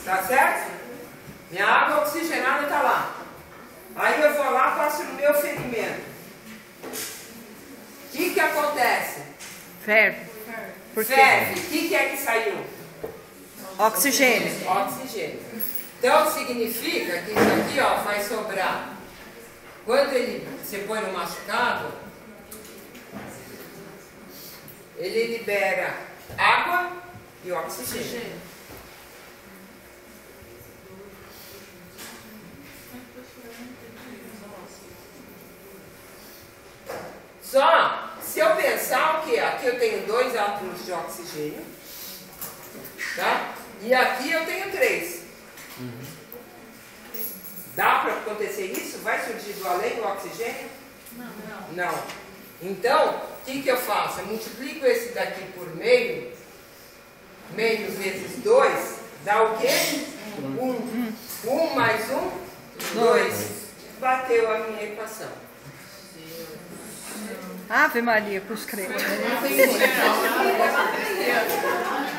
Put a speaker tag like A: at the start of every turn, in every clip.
A: Tá certo? Minha água oxigenada está lá. Aí eu vou lá, passo no meu ferimento. O que acontece?
B: Ferve.
A: Ferve. O que é que saiu?
B: Oxigênio.
A: Oxigênio. Então significa que isso aqui, ó, vai sobrar. Quando você põe no machucado, ele libera água e oxigênio. Só se eu pensar o que? Aqui eu tenho 2 átomos de oxigênio, tá? E aqui eu tenho 3. Dá para acontecer isso? Vai surgir do além o oxigênio? Não. Então, o que eu faço? Eu multiplico esse daqui por meio. Meio vezes 2 dá o quê? 1. 1 mais 1, 2. Bateu a minha equação.
B: Ave Maria, cruz credo.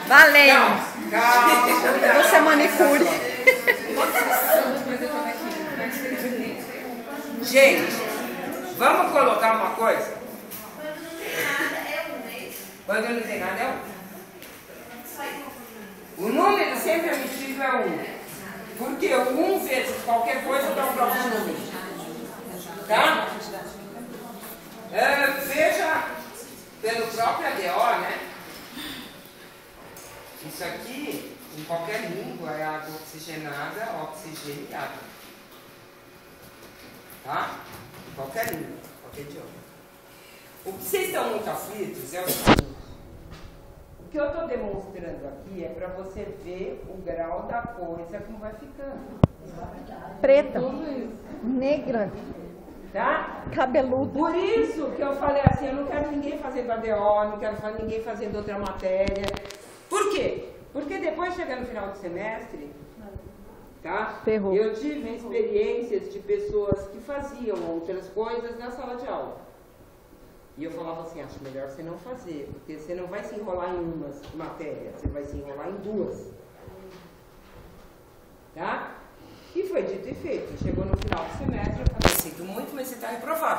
B: Valeu. Você é manicure.
A: Gente, vamos colocar uma coisa? Quando não tem nada é 1. O número sempre emitido é 1. Porque o 1 vezes qualquer coisa dá o próprio número. Tá? Veja pelo próprio ADO, né? Isso aqui, em qualquer língua, é água oxigenada, oxigênio e água. Tá? Em qualquer língua, qualquer idioma. O que vocês estão muito aflitos é o seguinte. O que eu estou demonstrando aqui é para você ver o grau da coisa como vai ficando.
B: Preta. Negra.
A: Tá?
B: Cabeludo.
A: Por isso que eu falei assim, eu não quero ninguém fazendo ADO, não quero ninguém fazendo outra matéria. Por quê? Porque depois, chega no final do semestre, tá?
B: Ferrou.
A: Eu tive experiências de pessoas que faziam outras coisas na sala de aula. E eu falava assim, acho melhor você não fazer, porque você não vai se enrolar em uma matéria, você vai se enrolar em 2. Tá? E foi dito e feito. Chegou no final do semestre, eu falei, sinto muito, mas você está reprovado.